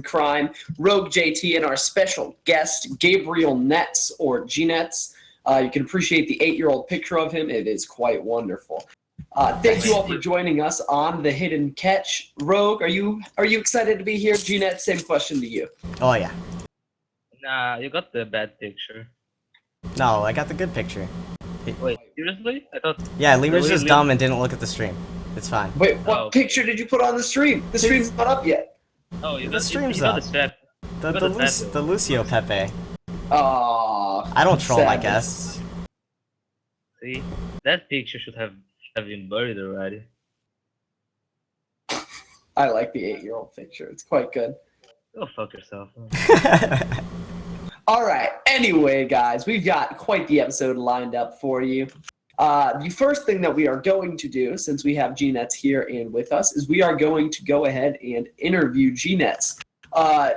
Crime, Rogue JT, and our special guest, Gabriel Nets, or G-Nets. You can appreciate the 8-year-old picture of him. It is quite wonderful. Thank you all for joining us on The Hidden Catch. Rogue, are you excited to be here? G-Net, same question to you. Oh, yeah. Nah, you got the bad picture. No, I got the good picture. Wait, seriously? I thought... Yeah, Lemur's just dumb and didn't look at the stream. It's fine. Wait, what picture did you put on the stream? The stream's not up yet. Oh, you The got, stream's you got up. the strap. The Lucio Pepe. Aww. I don't troll my sadness. guests. See? That picture should have been buried already. I like the 8-year-old picture. It's quite good. Go fuck yourself. All right. Anyway, guys, we've got quite the episode lined up for you. The first thing that we are going to do, since we have G-Nets here and with us, is we are going to go ahead and interview G-Nets.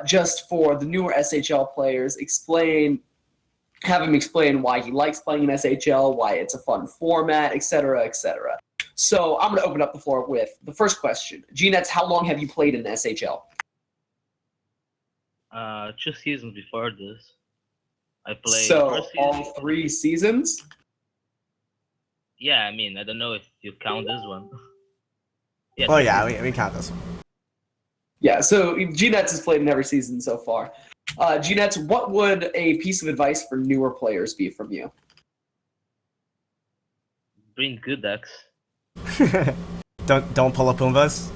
Just for the newer SHL players, have him explain why he likes playing in SHL, why it's a fun format, etc., etc. So I'm going to open up the floor with the first question. G-Nets, how long have you played in SHL? 2 seasons before this. I played So first season. all 3 seasons? Yeah, I mean, I don't know if you count this one. Yeah, Well, yeah, we count this one. Yeah, so G-Nets has played in every season so far. G-Nets, what would a piece of advice for newer players be from you? Bring good decks. Don't pull up Pumbas.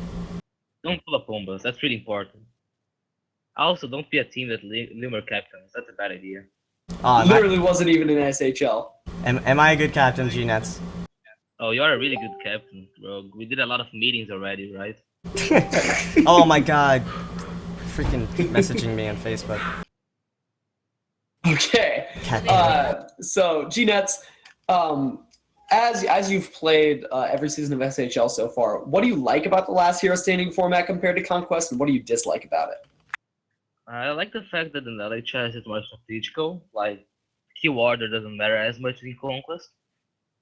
Don't pull up Pumbas. That's really important. Also, don't be a team that Lemur captains. That's a bad idea. Literally wasn't even in SHL. Am I a good captain, G-Nets? Oh, you are a really good captain, bro. We did a lot of meetings already, right? Oh my god. Freaking messaging me on Facebook. Okay. So G-Nets, as you've played every season of SHL so far, what do you like about the last hero standing format compared to Conquest, and what do you dislike about it? I like the fact that in the LHS it's more strategical. Like, keyword order doesn't matter as much in Conquest.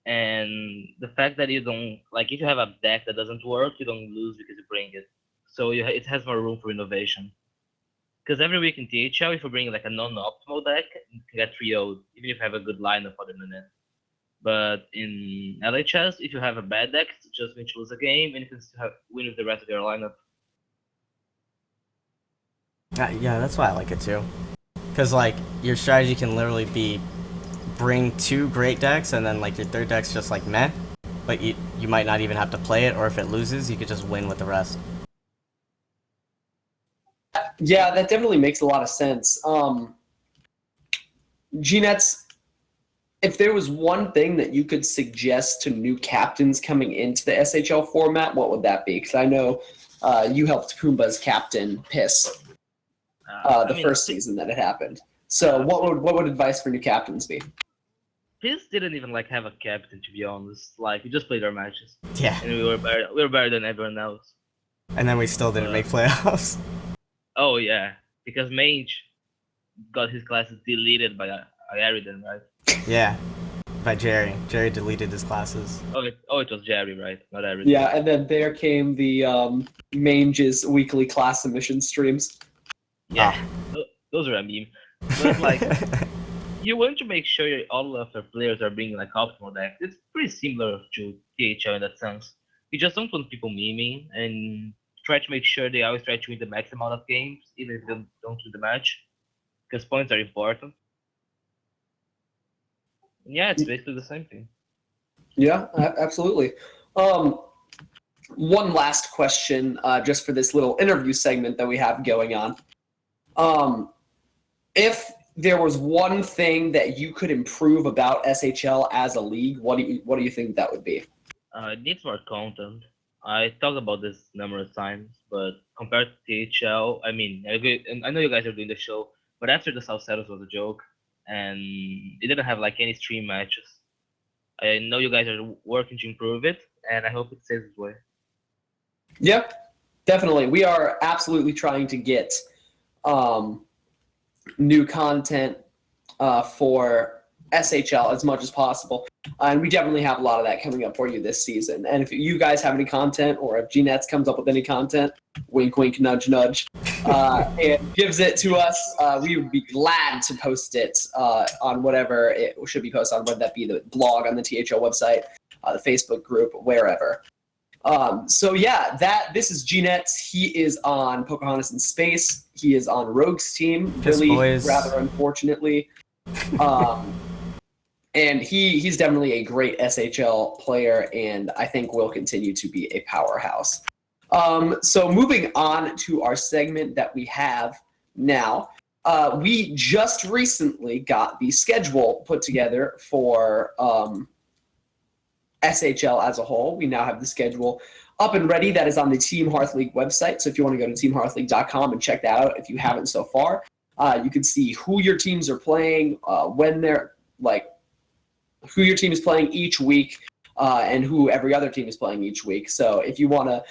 And the fact that you don't, like, if you have a deck that doesn't work, you don't lose because you bring it. So it has more room for innovation. Because every week in THL, if you bring like a non-optimal deck, you can get 3-0'd, even if you have a good lineup other than it. But in LHS, if you have a bad deck, it's just going to lose a game, and you can still win with the rest of your lineup. Yeah, that's why I like it too. Because, like, your strategy can literally be bring 2 great decks, and then, like, your third deck's just, like, meh. But you might not even have to play it, or if it loses, you could just win with the rest. Yeah, that definitely makes a lot of sense. G-Nets, if there was one thing that you could suggest to new captains coming into the SHL format, what would that be? Because I know you helped Pumbaa's captain Piss the first season that it happened. So what would advice for new captains be? Piss didn't even like have a captain, to be honest. Like, we just played our matches. Yeah. And we were better than everyone else. And then we still didn't make playoffs. Oh yeah, because Mage got his classes deleted by Aridon, right? Yeah, by Jerry. Jerry deleted his classes. Oh, it was Jerry, right? Not Aridon. Yeah, and then there came the Mange's weekly class submission streams. Yeah, those are a meme. But like, you want to make sure all of your players are bringing like optimal decks. It's pretty similar to THL in that sense. You just don't want people memeing, and try to make sure they always try to win the max amount of games, even if they don't win the match, because points are important. And yeah, it's basically the same thing. Yeah, absolutely. One last question, just for this little interview segment that we have going on. If there was one thing that you could improve about SHL as a league, what do you think that would be? It needs more content. I talked about this numerous times, but compared to THL, I mean, I know you guys are doing the show, but after the South Settles was a joke, and it didn't have like any stream matches. I know you guys are working to improve it, and I hope it stays this way. Yep, definitely. We are absolutely trying to get new content for SHL as much as possible. And we definitely have a lot of that coming up for you this season. And if you guys have any content, or if GNets comes up with any content, wink, wink, nudge, nudge, and gives it to us, we would be glad to post it on whatever it should be posted on, whether that be the blog on the THL website, the Facebook group, wherever. So yeah, this is GNets. He is on Pocahontas in Space. He is on Rogue's team, really, rather unfortunately. And he's definitely a great SHL player, and I think will continue to be a powerhouse. So moving on to our segment that we have now, we just recently got the schedule put together for SHL as a whole. We now have the schedule up and ready. That is on the Team Hearth League website. So if you want to go to teamhearthleague.com and check that out, if you haven't so far, you can see who your teams are playing, when they're who your team is playing each week, and who every other team is playing each week. So if you want to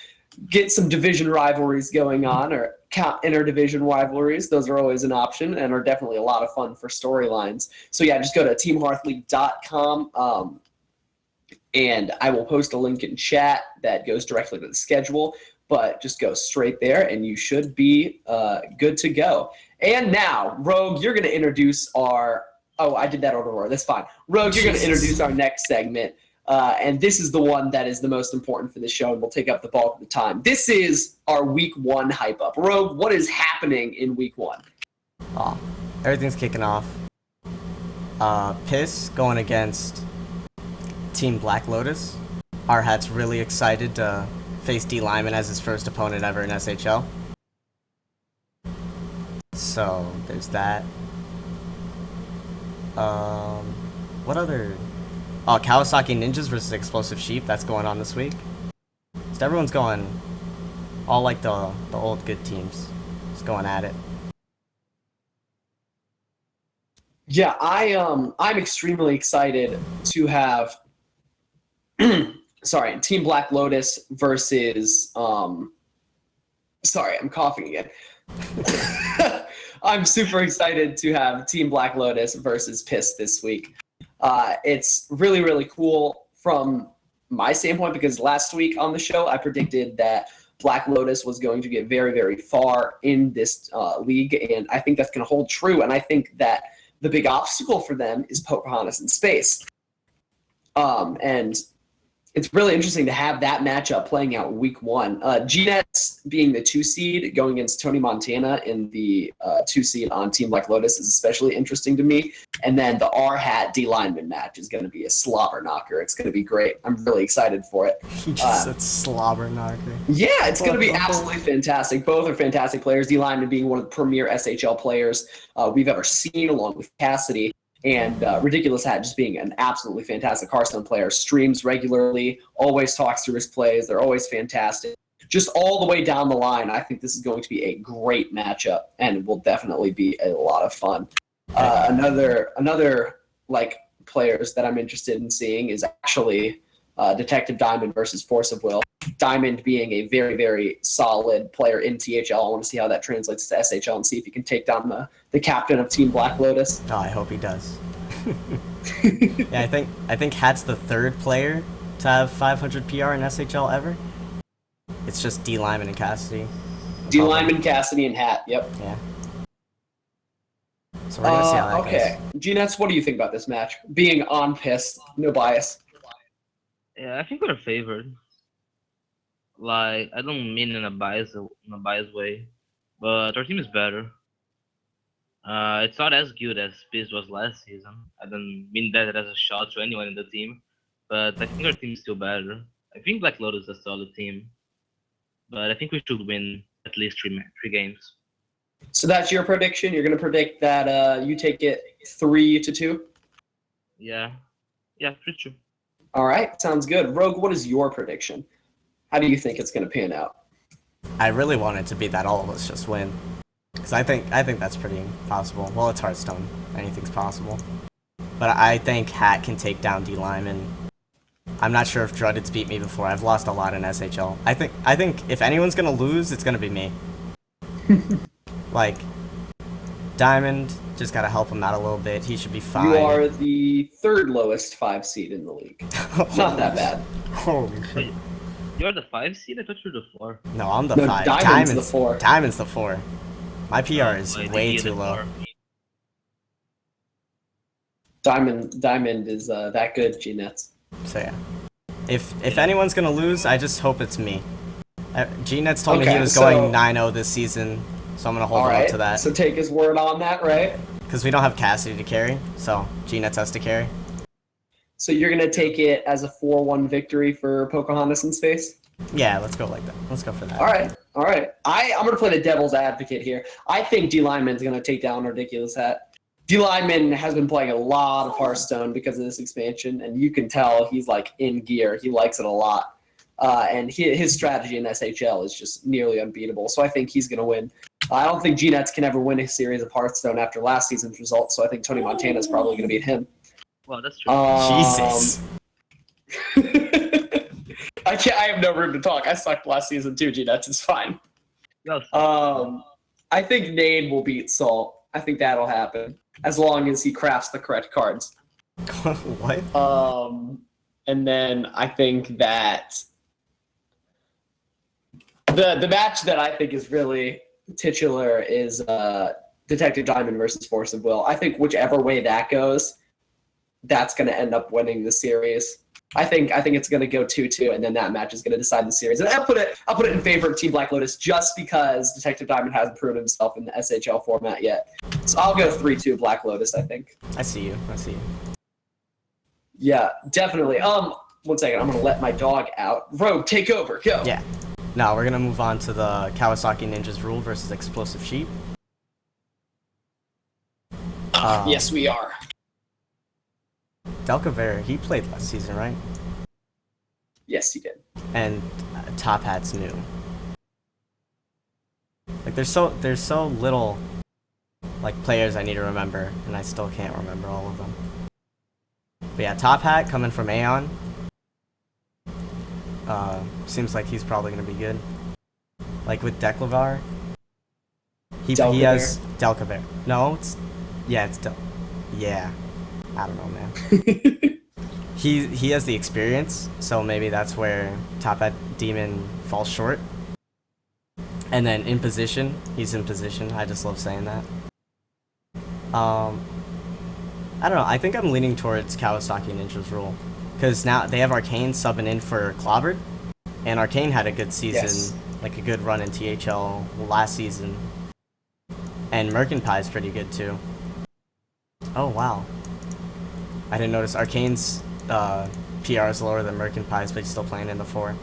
get some division rivalries going on, or inter-division rivalries, those are always an option and are definitely a lot of fun for storylines. So yeah, just go to teamhearthleague.com, and I will post a link in chat that goes directly to the schedule, but just go straight there and you should be good to go. And now, Rogue, you're going to introduce our... Oh, I did that order. That's fine. Rogue, you're going to introduce our next segment, and this is the one that is the most important for the show and will take up the bulk of the time. This is our Week 1 hype-up. Rogue, what is happening in Week 1? Oh, everything's kicking off. Piss going against Team Black Lotus. Our Hat's really excited to face D Lyman as his first opponent ever in SHL. So, there's that. What other... Oh, Kawasaki Ninjas versus Explosive Sheep. That's going on this week. So everyone's going... all like the old good teams. Just going at it. Yeah, I'm extremely excited to have... Team Black Lotus versus... Sorry, I'm coughing again. I'm super excited to have Team Black Lotus versus Piss this week. It's really, really cool from my standpoint, because last week on the show, I predicted that Black Lotus was going to get very, very far in this league, and I think that's going to hold true, and I think that the big obstacle for them is Pocahontas in Space. And it's really interesting to have that matchup playing out Week 1. GNets being the 2 seed going against Tony Montana in the 2 seed on Team Black Lotus is especially interesting to me. And then the R-Hat D Lineman match is going to be a slobber knocker. It's going to be great. I'm really excited for it. He just said slobber knocker. Yeah, it's going to be absolutely fantastic. Both are fantastic players. D Lineman being one of the premier SHL players we've ever seen, along with Cassidy. And Ridiculous Hat just being an absolutely fantastic Hearthstone player, streams regularly, always talks through his plays. They're always fantastic. Just all the way down the line, I think this is going to be a great matchup, and it will definitely be a lot of fun. Another players that I'm interested in seeing is actually Detective Diamond versus Force of Will. Diamond being a very, very solid player in THL. I want to see how that translates to SHL and see if he can take down the captain of Team Black Lotus. Oh, I hope he does. Yeah, I think Hat's the 3rd player to have 500 PR in SHL ever. It's just D Lyman and Cassidy. D Lyman, Cassidy, and Hat. Yep. Yeah. So we're gonna see how that goes. GNets, what do you think about this match? Being on Piss, no bias. Yeah, I think we're favored. I don't mean in a biased way, but our team is better. It's not as good as Piss was last season. I don't mean that as a shot to anyone in the team, but I think our team is still better. I think Black Lotus is a solid team, but I think we should win at least three games. So that's your prediction? You're going to predict that you take it 3-2? Yeah, pretty true. All right, sounds good. Rogue, what is your prediction? How do you think it's going to pan out? I really want it to be that all of us just win, because I think that's pretty possible. Well, it's Hearthstone; anything's possible. But I think Hat can take down D Lyman. I'm not sure if Drudded's beat me before. I've lost a lot in SHL. I think if anyone's gonna lose, it's gonna be me. Diamond, just gotta help him out a little bit. He should be fine. You are the third lowest 5 seed in the league. Not that bad. Holy Wait, you're the 5 seed? I thought you were the 4. No, I'm the No, 5. Diamond's the 4. Diamond's the 4. My PR is I think way you're too the low. 4. Diamond is that good, G-Nets. So yeah. If anyone's gonna lose, I just hope it's me. G-Nets told me he Okay, was so- going 9-0 this season, so I'm gonna hold All on right, to that. so take his word on that, right? Because we don't have Cassidy to carry, so G-Nets has to carry. So you're going to take it as a 4-1 victory for Pocahontas in space? Yeah, let's go like that. Let's go for that. All right. I'm going to play the devil's advocate here. I think D Lyman's going to take down Ridiculous Hat. D Lyman has been playing a lot of Hearthstone because of this expansion, and you can tell he's like in gear. He likes it a lot. And his strategy in SHL is just nearly unbeatable. So I think he's going to win. I don't think G-Nets can ever win a series of Hearthstone after last season's results, so I think Tony Montana is probably going to beat him. Well, that's true. Jesus. I have no room to talk. I sucked last season too, G-Nets. It's fine. No, I think Nade will beat Salt. I think that'll happen as long as he crafts the correct cards. What? And then I think that the match that I think is really titular is Detective Diamond versus Force of Will. I think whichever way that goes, that's going to end up winning the series. I think it's going to go 2-2, and then that match is going to decide the series. And I'll put it in favor of Team Black Lotus just because Detective Diamond hasn't proven himself in the SHL format yet. So I'll go 3-2 Black Lotus, I think. I see you. Yeah, definitely. 1 second. I'm going to let my dog out. Rogue, take over. Go. Yeah. Now we're gonna move on to the Kawasaki Ninjas Rule versus Explosive Sheep. Yes, we are. Delcaver, he played last season, right? Yes, he did. And Top Hat's new. Like there's so little like players I need to remember, and I still can't remember all of them. But yeah, Top Hat coming from Aeon. Seems like he's probably gonna be good. Like with Declavar, he has Delcaver. No, it's yeah. I don't know, man. He has the experience, so maybe that's where Top Hat Demon falls short. And then in position, he's in position. I just love saying that. I don't know. I think I'm leaning towards Kawasaki Ninja's Rule. Because now they have Arcane subbing in for Clobbered. And Arcane had a good season, Yes. like a good run in THL last season. And Mercantile is pretty good too. Oh, wow. I didn't notice Arcane's PR is lower than Mercantile's, but he's still playing in the 4.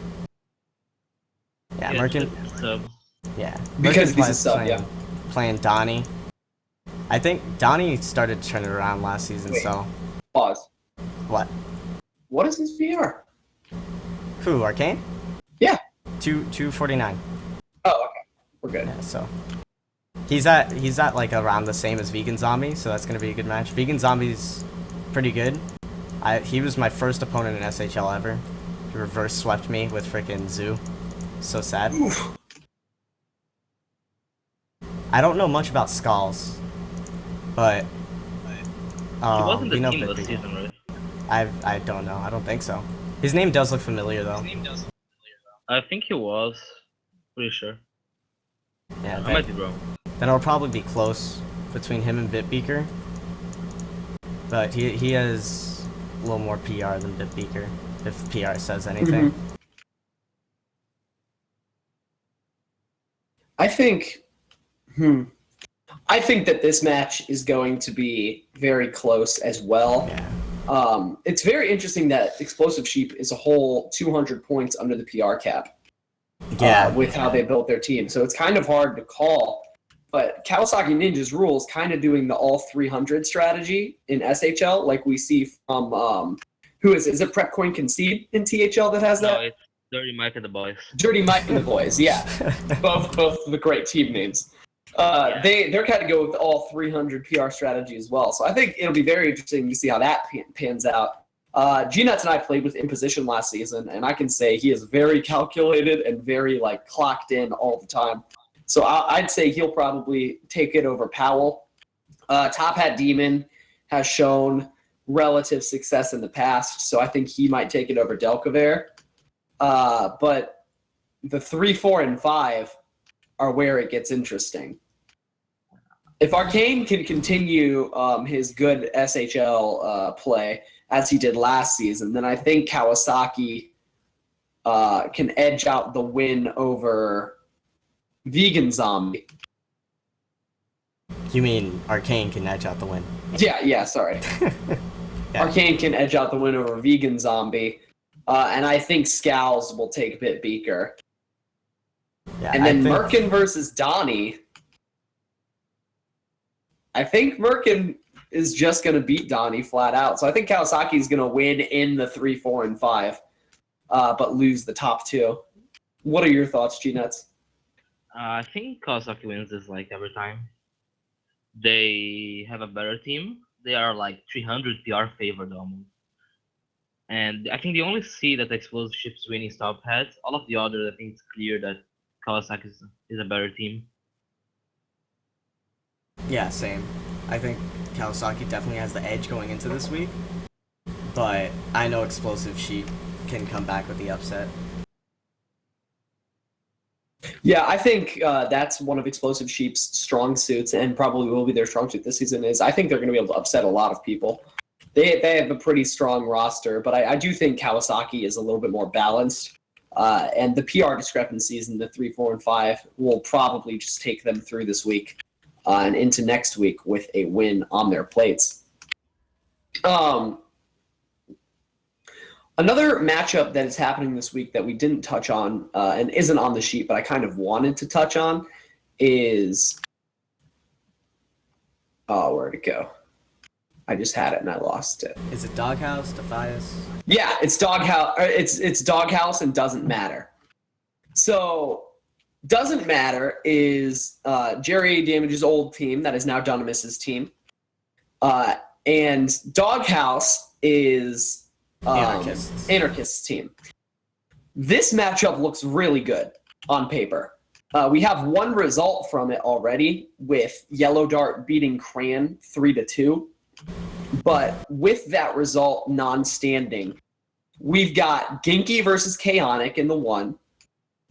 Yeah, Yeah. Because he's a Mercantile's sub, yeah. playing Donnie. I think Donnie started to turn it around last season, Wait. so... Pause. What? What is his VR? Who, Arcane? Yeah. 249. Oh, okay. We're good. Yeah, so... He's at like around the same as Vegan Zombie, so that's gonna be a good match. Vegan Zombie's pretty good. He was my first opponent in SHL ever. He reverse swept me with freaking Zoo. So sad. Oof. I don't know much about Skulls, but he wasn't the we know team Bit this Bigger. season, right? I don't know. I don't think so. His name does look familiar though. I think he was. Pretty sure. Yeah, I might be wrong. then it'll probably be close between him and Bitbeaker. But he has a little more PR than Bitbeaker, if PR says anything. I think that this match is going to be very close as well. Yeah. It's very interesting that Explosive Sheep is a whole 200 points under the PR cap. Yeah. With how they built their team. So it's kind of hard to call. But Kawasaki Ninja's Rule is kind of doing the all 300 strategy in SHL, like we see from, who is it? Is it PrepCoin Concede in THL that has that? No, it's Dirty Mike and the Boys. Dirty Mike and the Boys, yeah. both the great team names. They're kind of go with all 300 PR strategy as well. So I think it'll be very interesting to see how that pans out. G-Nuts and I played with Imposition last season, and I can say he is very calculated and very like clocked in all the time. So I'd say he'll probably take it over Powell. Top Hat Demon has shown relative success in the past, so I think he might take it over Delcaver. But the 3, 4, and 5 are where it gets interesting. If Arcane can continue his good SHL play as he did last season, then I think Kawasaki can edge out the win over Vegan Zombie. You mean Arcane can edge out the win? Yeah, sorry. Yeah. Arcane can edge out the win over Vegan Zombie. And I think Scowls will take Bit Beaker. Yeah, And then I think, Merkin versus Donnie. I think Merkin is just going to beat Donnie flat out. So I think Kawasaki is going to win in the 3, 4, and 5, but lose the top 2. What are your thoughts, G-Nuts? I think Kawasaki wins this like every time. They have a better team. They are like 300 PR favored almost. And I think the only seed that the Explosive Ships winning Top Hats. All of the others, I think it's clear that Kawasaki is a better team. yeah, same. I think Kawasaki definitely has the edge going into this week, but I know Explosive Sheep can come back with the upset. Yeah, I think that's one of Explosive Sheep's strong suits, and probably will be their strong suit this season. Is I think they're going to be able to upset a lot of people. They have a pretty strong roster, but I do think Kawasaki is a little bit more balanced. And the PR discrepancies in the 3, 4, and 5 will probably just take them through this week and into next week with a win on their plates. Another matchup that is happening this week that we didn't touch on and isn't on the sheet, but I kind of wanted to touch on is where'd it go? I just had it and I lost it. Is it Doghouse, Defias? Yeah, it's Doghouse. It's Doghouse and Doesn't Matter. So Doesn't Matter is Jerry Damage's old team that is now Dunamis' team, and Doghouse is Anarchist's team. This matchup looks really good on paper. We have one result from it already with Yellow Dart beating Cran 3-2. But with that result non-standing, we've got Ginky versus Chaonic in the 1,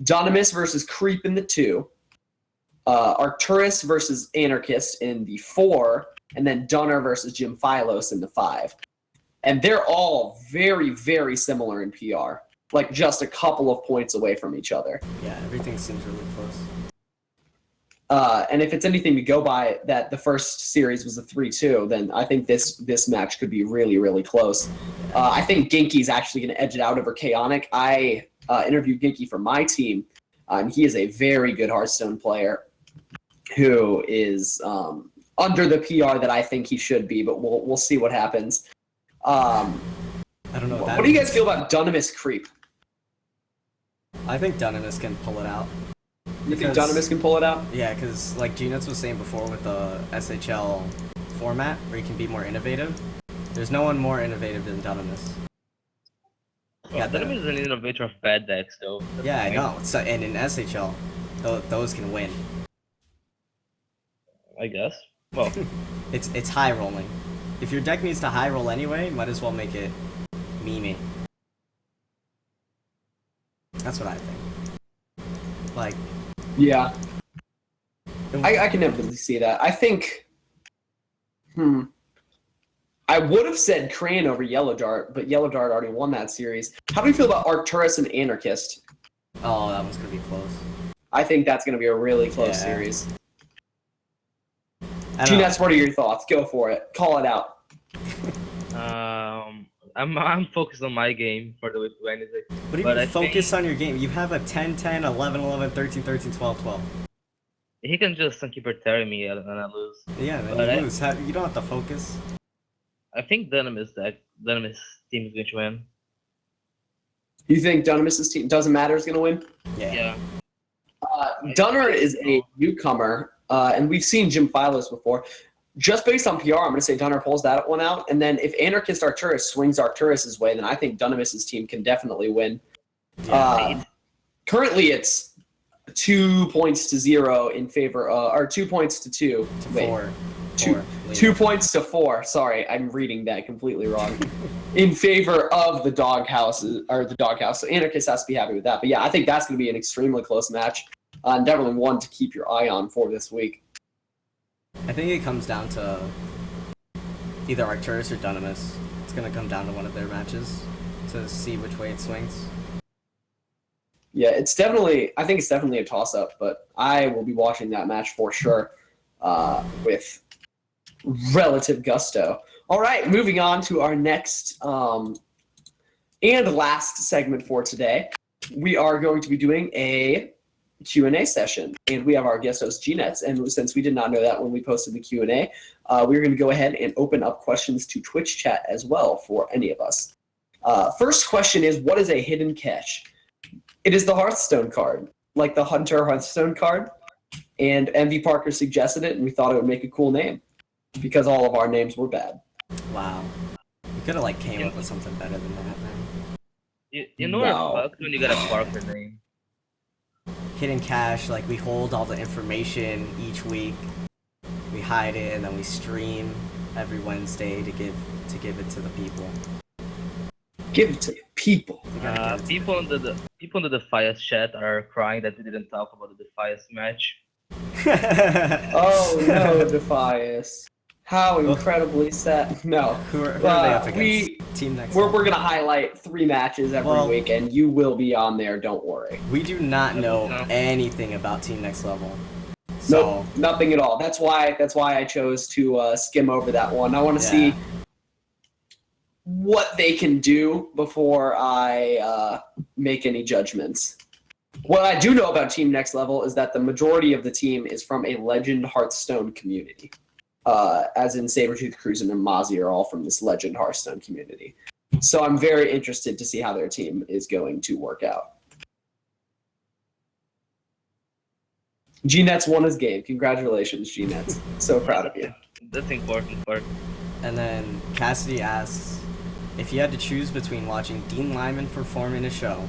Dunamis versus Creep in the 2, Arcturus versus Anarchist in the 4, and then Dunner versus Jim Phylos in the 5. And they're all very, very similar in PR, like just a couple of points away from each other. Yeah, everything seems really close. And if it's anything to go by, that the first series was a 3-2, then I think this match could be really, really close. I think Ginky's actually going to edge it out over Chaonic. I interviewed Ginky for my team, and he is a very good Hearthstone player who is under the PR that I think he should be, but we'll see what happens. I don't know. What do you guys feel about Dunamis Creep? I think Dunamis can pull it out. You think Dunamis can pull it out? Yeah, because like G-Nuts was saying before with the SHL format, where you can be more innovative, there's no one more innovative than Dunamis. Well, Dunamis is an innovator of bad decks, though. Yeah, I know. So, and in SHL, those can win. I guess. Well, It's high rolling. If your deck needs to high roll anyway, might as well make it memey. That's what I think. Like, Yeah. I can definitely see that. I think, I would have said Crane over Yellow Dart, but Yellow Dart already won that series. How do you feel about Arcturus and Anarchist? oh, that one's gonna be close. I think that's going to be a really close Yeah. series. I don't know. G-Nuts, what are your thoughts? Go for it. Call it out. I'm focused on my game for the Wednesday. What do you but mean I focus think on your game? You have a 10-10, 11-11, 13-13, 12-12. he can just keep tearing me and I lose. Yeah, then But you lose. You don't have to focus. I think Dunamis team is going to win. You think Dunamis' team Doesn't Matter is going to win? Yeah. Dunner is a newcomer, and we've seen Jim Phylos before. Just based on PR, I'm going to say Dunner pulls that one out. And then if Anarchist Arcturus swings Arcturus' way, then I think Dunamis' team can definitely win. Currently, it's 2-0 in favor, or 2-2. To Wait, 4. 4. 2 points to 4. Sorry, I'm reading that completely wrong. In favor of the doghouse, So Anarchist has to be happy with that. But yeah, I think that's going to be an extremely close match. And definitely one to keep your eye on for this week. I think it comes down to either Arcturus or Dunamis. It's going to come down to one of their matches to see which way it swings. Yeah, I think it's definitely a toss-up, but I will be watching that match for sure with relative gusto. All right, moving on to our next and last segment for today. We are going to be doing a Q&A session, and we have our guest host GNets, and since we did not know that when we posted the Q&A, we're going to go ahead and open up questions to Twitch chat as well for any of us. First question is, what is a hidden cache? It is the Hearthstone card, like the Hunter Hearthstone card, and MV Parker suggested it, and we thought it would make a cool name because all of our names were bad. Wow. You could have came up with something better than that, man. You know you're fucked when you got a Parker name. Hidden cache, we hold all the information each week. We hide it and then we stream every Wednesday to give it to the people. Give it to the people. People in the Defias chat are crying that we didn't talk about the Defias match. Oh no, Defias. How incredibly sad. No. Who are they up against? Team Next We're Level. going to highlight 3 matches every week, and you will be on there, don't worry. We do not know anything about Team Next Level. So, nope, nothing at all. That's why I chose to skim over that one. I want to see what they can do before I make any judgments. What I do know about Team Next Level is that the majority of the team is from a Legend Hearthstone community. As in Sabretooth, Cruisin, and Mozzie are all from this Legend Hearthstone community. So I'm very interested to see how their team is going to work out. G-Nets won his game. Congratulations, G-Nets. So proud of you. That's important part. And then Cassidy asks, if you had to choose between watching Dean Lyman perform in a show,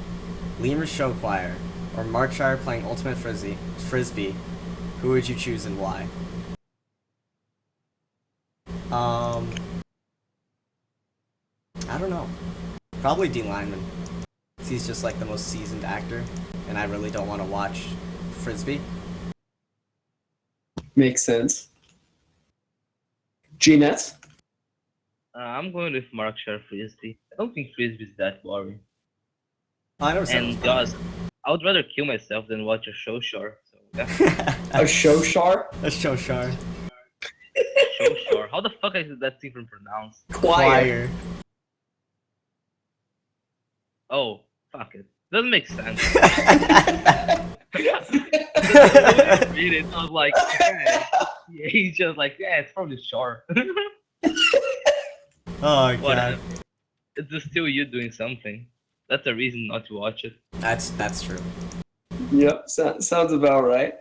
Lemur's Show Choir, or Markshire playing Ultimate Frisbee, who would you choose and why? I don't know. Probably Dean Lyman. He's just the most seasoned actor, and I really don't want to watch Frisbee. Makes sense. G-Nets? I'm going with Markshire Frisbee. I don't think Frisbee's that boring. I don't And Josh, I would rather kill myself than watch a show shore. So, yeah. A Shoshar? A Shoshar. Show shore. How the fuck is that even pronounced? Choir. Oh, fuck it. Doesn't make sense. Read it. I was like, he's just it's from the shore. Oh god. Whatever. It's just still you doing something. That's a reason not to watch it. That's true. Yep, sounds about right.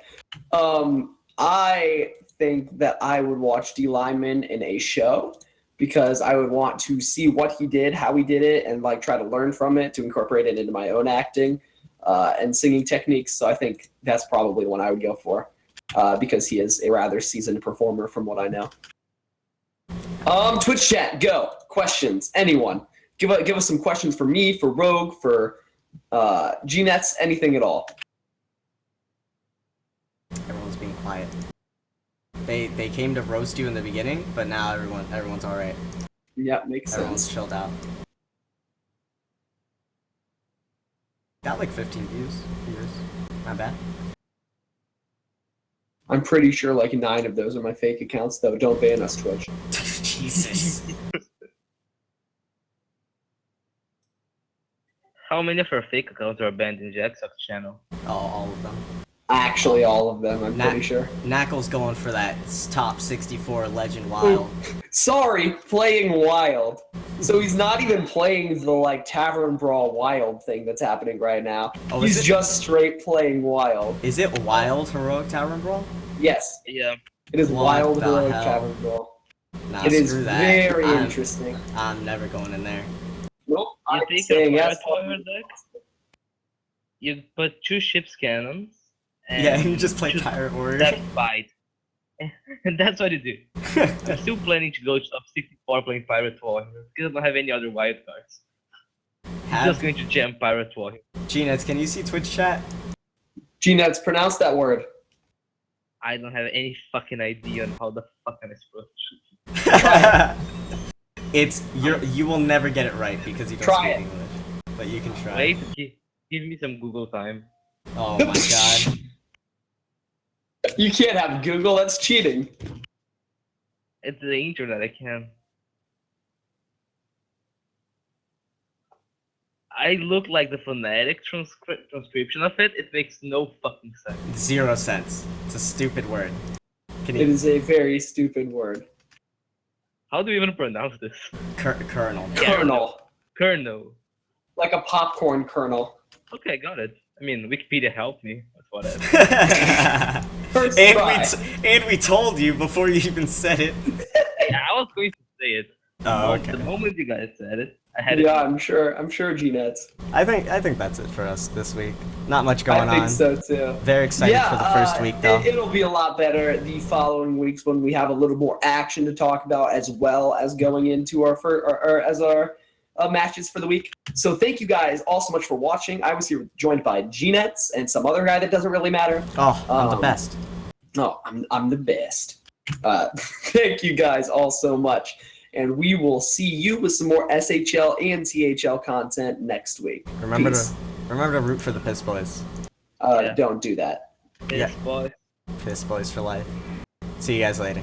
I think that I would watch D. Lyman in a show because I would want to see what he did, how he did it, and try to learn from it to incorporate it into my own acting and singing techniques. So I think that's probably one I would go for because he is a rather seasoned performer from what I know. Twitch chat, go. Questions, anyone. Give us some questions for me, for Rogue, for G-Nets, anything at all. Everyone's being quiet. They came to roast you in the beginning, but now everyone's all right. Yeah, makes Everyone's sense. chilled out. Got 15 viewers. Not bad. I'm pretty sure 9 of those are my fake accounts, though. Don't ban us, Twitch. Jesus. How many of our fake accounts are banned in Jacksock's channel? Oh, all of them. Actually, all of them, I'm pretty sure. Knackle's going for that top 64 Legend Wild. Sorry, playing Wild. So he's not even playing the Tavern Brawl Wild thing that's happening right now. Oh, He's just straight playing Wild. Is it Wild Heroic Tavern Brawl? Yes, Yeah. it is What Wild the Heroic hell? Tavern Brawl. Nah, It is screw that. very I'm- interesting. I'm never going in there. Nope, You I'm take saying your yes. Fire deck, you put 2 ship's cannons, and Yeah, you just play choose Pirate Warrior. Step Bite. And that's what you do. I'm still planning to go to top 64 playing Pirate Warrior because I don't have any other wild cards. I'm just going to jam Pirate Warrior. Genius, can you see Twitch chat? G-Nets, pronounce that word. I don't have any fucking idea on how the fuck I'm supposed to. You will never get it right because you don't Try speak it. English. But you can try. Wait, give me some Google time. Oh my god. You can't have Google. That's cheating. It's the internet, I can. I look like the phonetic transcription of it. It makes no fucking sense. 0 cents. It's a stupid word. Can It you is a very stupid word. How do we even pronounce this? kernel? Kernel. Kernel. Like a popcorn kernel. Okay, got it. I mean, Wikipedia helped me. That's whatever. First try. and we told you before you even said it. Yeah, I was going to say it. Oh, okay. The moment you guys said it, I had Yeah, it. I'm sure G-Nets. I think that's it for us this week. Not much going I think on. so too. Very excited for the first week though. It'll be a lot better the following weeks when we have a little more action to talk about, as well as going into our matches for the week. So thank you guys all so much for watching. I was here joined by G-Nets and some other guy that doesn't really matter. Oh, I'm the best. No, I'm the best. Thank you guys all so much. And we will see you with some more SHL and THL content next week. Remember Peace. to root for the Piss Boys. Don't do that. Yes, boy. Piss Boys for life. See you guys later.